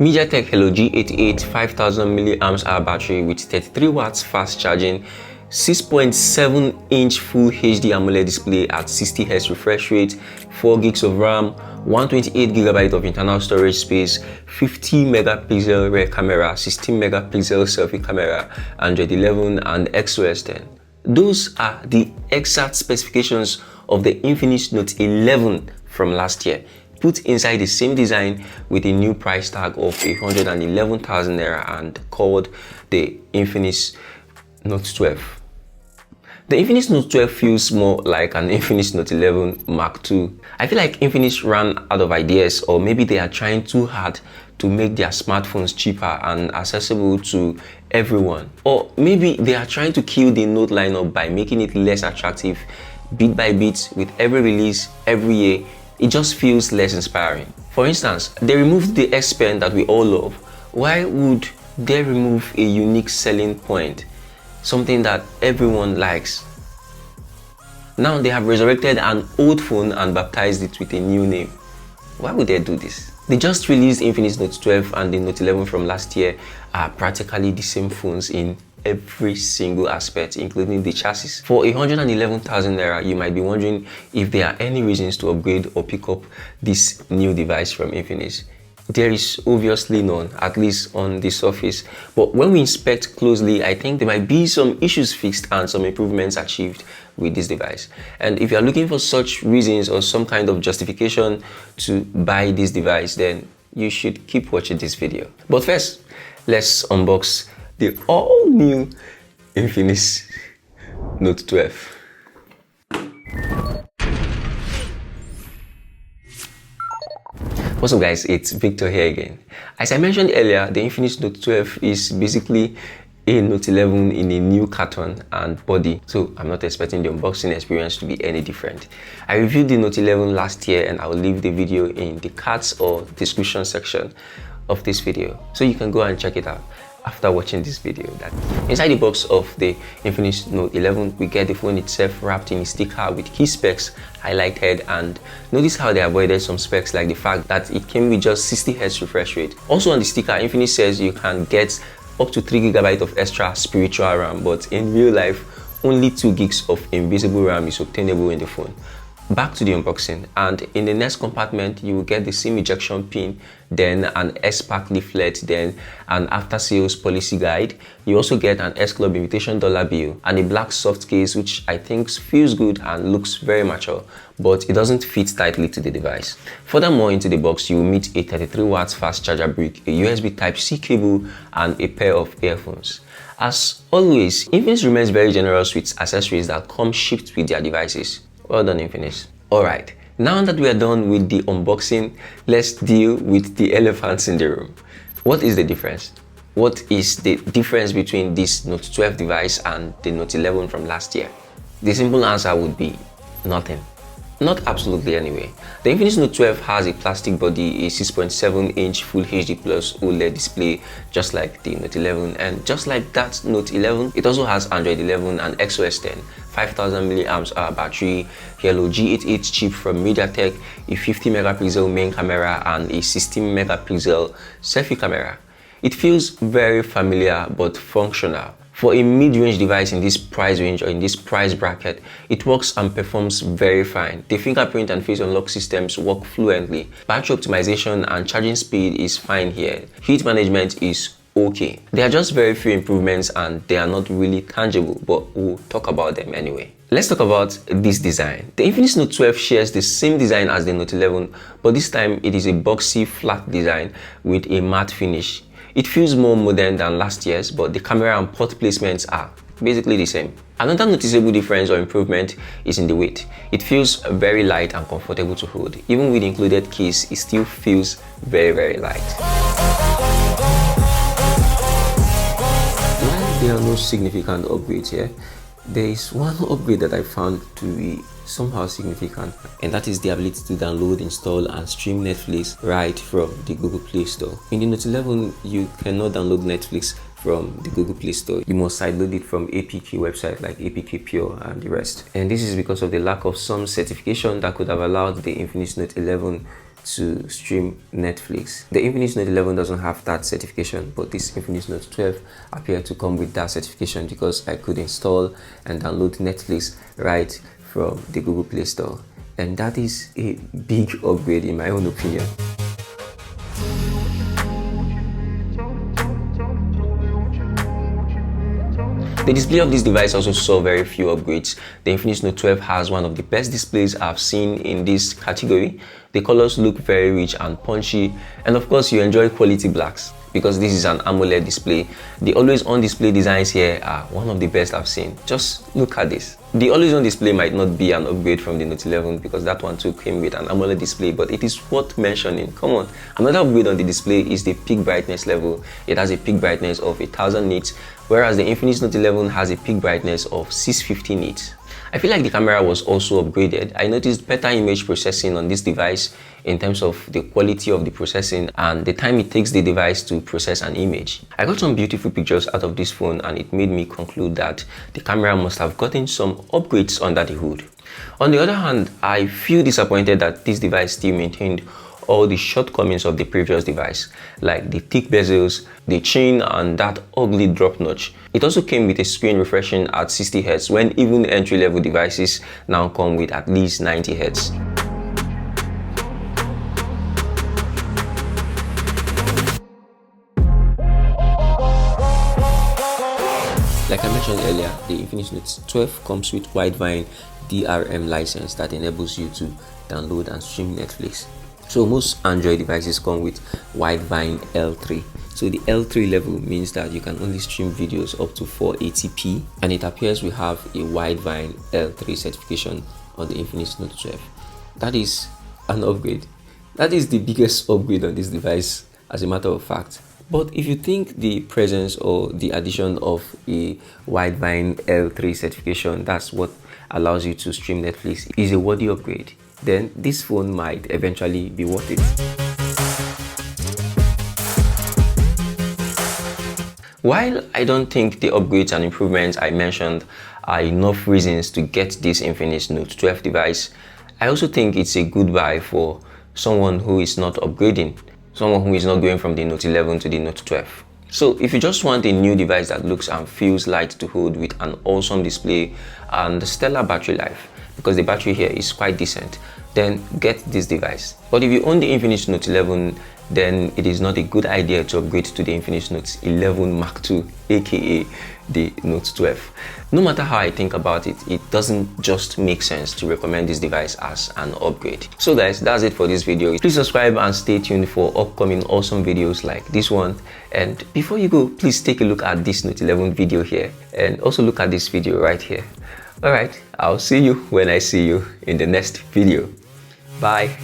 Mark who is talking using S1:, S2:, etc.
S1: MediaTek Hello G88 5000 mAh battery with 33 watts fast charging, 6.7-inch Full HD AMOLED display at 60Hz refresh rate, 4 gigs of RAM, 128GB of internal storage space, 50 megapixel rear camera, 16 megapixel selfie camera, Android 11 and XOS 10. Those are the exact specifications of the Infinix Note 11 from last year, put inside the same design with a new price tag of 111,000 naira and called the Infinix Note 12. The Infinix Note 12 feels more like an Infinix Note 11 Mark II. I feel like Infinix ran out of ideas, or maybe they are trying too hard to make their smartphones cheaper and accessible to everyone. Or maybe they are trying to kill the Note lineup by making it less attractive bit by bit with every release every year. It just feels less inspiring. For instance, they removed the S Pen that we all love. Why would they remove a unique selling point? Something that everyone likes. Now they have resurrected an old phone and baptized it with a new name. Why would they do this? They just released Infinix Note 12 and the Note 11 from last year are practically the same phones in every single aspect, including the chassis. For 111,000 naira, you might be wondering if there are any reasons to upgrade or pick up this new device from Infinix. There is obviously none, at least on the surface. But when we inspect closely, I think there might be some issues fixed and some improvements achieved with this device. And if you are looking for such reasons or some kind of justification to buy this device, then you should keep watching this video. But first, let's unbox the all-new Infinix Note 12. What's up guys, it's Victor here again. As I mentioned earlier, the Infinix Note 12 is basically a Note 11 in a new carton and body, so I'm not expecting the unboxing experience to be any different. I reviewed the Note 11 last year and I will leave the video in the cards or description section of this video, so you can go and check it out after watching this video. That inside the box of the Infinix Note 11, we get the phone itself wrapped in a sticker with key specs highlighted, and notice how they avoided some specs like the fact that it came with just 60Hz refresh rate. Also on the sticker, Infinix says you can get up to 3GB of extra spiritual RAM, but in real life, only 2 gigs of invisible RAM is obtainable in the phone. Back to the unboxing, and in the next compartment you will get the SIM ejection pin, then an S-Pack leaflet, then an after sales policy guide. You also get an S-Club invitation dollar bill and a black soft case, which I think feels good and looks very mature, but it doesn't fit tightly to the device. Furthermore, into the box you will meet a 33 watts fast charger brick, a USB Type-C cable and a pair of earphones. As always, Infinix remains very generous with accessories that come shipped with their devices. Well done, Infinix. Alright, now that we are done with the unboxing, let's deal with the elephants in the room. What is the difference? What is the difference between this Note 12 device and the Note 11 from last year? The simple answer would be nothing. Not absolutely anyway. The Infinix Note 12 has a plastic body, a 6.7-inch Full HD Plus OLED display, just like the Note 11, and just like that Note 11, it also has Android 11 and XOS 10, 5000 mAh battery, Hello G88 chip from MediaTek, a 50 megapixel main camera, and a 16 megapixel selfie camera. It feels very familiar but functional. For a mid-range device in this price range or in this price bracket, it works and performs very fine. The fingerprint and face unlock systems work fluently. Battery optimization and charging speed is fine here. Heat management is okay. There are just very few improvements and they are not really tangible, but we'll talk about them anyway. Let's talk about this design. The Infinix Note 12 shares the same design as the Note 11, but this time it is a boxy flat design with a matte finish. It feels more modern than last year's, but the camera and port placements are basically the same. Another noticeable difference or improvement is in the weight. It feels very light and comfortable to hold. Even with the included case, it still feels very light. While there are no significant upgrades here, there is one upgrade that I found to be somehow significant, and that is the ability to download, install and stream Netflix right from the Google Play Store. In the Note 11, you cannot download Netflix from the Google Play Store. You must sideload it from APK website like APK Pure and the rest. And this is because of the lack of some certification that could have allowed the Infinix Note 11 to stream Netflix. The Infinix Note 11 doesn't have that certification, but this Infinix Note 12 appeared to come with that certification because I could install and download Netflix right from the Google Play Store. And that is a big upgrade in my own opinion. The display of this device also saw very few upgrades. The Infinix Note 12 has one of the best displays I've seen in this category. The colors look very rich and punchy, and of course you enjoy quality blacks because this is an AMOLED display. The always on display designs here are one of the best I've seen. Just look at this. The always on display might not be an upgrade from the Note 11 because that one too came with an AMOLED display, but it is worth mentioning. Come on. Another upgrade on the display is the peak brightness level. It has a peak brightness of 1000 nits, whereas the Infinix Note 11 has a peak brightness of 650 nits. I feel like the camera was also upgraded. I noticed better image processing on this device in terms of the quality of the processing and the time it takes the device to process an image. I got some beautiful pictures out of this phone, and it made me conclude that the camera must have gotten some upgrades under the hood. On the other hand, I feel disappointed that this device still maintained all the shortcomings of the previous device, like the thick bezels, the chin, and that ugly drop notch. It also came with a screen refreshing at 60 Hz when even entry-level devices now come with at least 90 Hz. Like I mentioned earlier, the Infinix Note 12 comes with Widevine DRM license that enables you to download and stream Netflix. So most Android devices come with Widevine L3. So the L3 level means that you can only stream videos up to 480p, and it appears we have a Widevine L3 certification on the Infinix Note 12. That is an upgrade. That is the biggest upgrade on this device, as a matter of fact. But if you think the presence or the addition of a Widevine L3 certification, that's what allows you to stream Netflix, is a worthy upgrade, then this phone might eventually be worth it. While I don't think the upgrades and improvements I mentioned are enough reasons to get this Infinix Note 12 device, I also think it's a good buy for someone who is not upgrading, someone who is not going from the Note 11 to the Note 12. So if you just want a new device that looks and feels light to hold with an awesome display and stellar battery life, because the battery here is quite decent, then get this device. But if you own the Infinix Note 11, then it is not a good idea to upgrade to the Infinix Note 11 Mark II, aka the Note 12. No matter how I think about it, it doesn't just make sense to recommend this device as an upgrade. So guys, that's it for this video. Please subscribe and stay tuned for upcoming awesome videos like this one. And before you go, please take a look at this Note 11 video here, and also look at this video right here. Alright, I'll see you when I see you in the next video. Bye.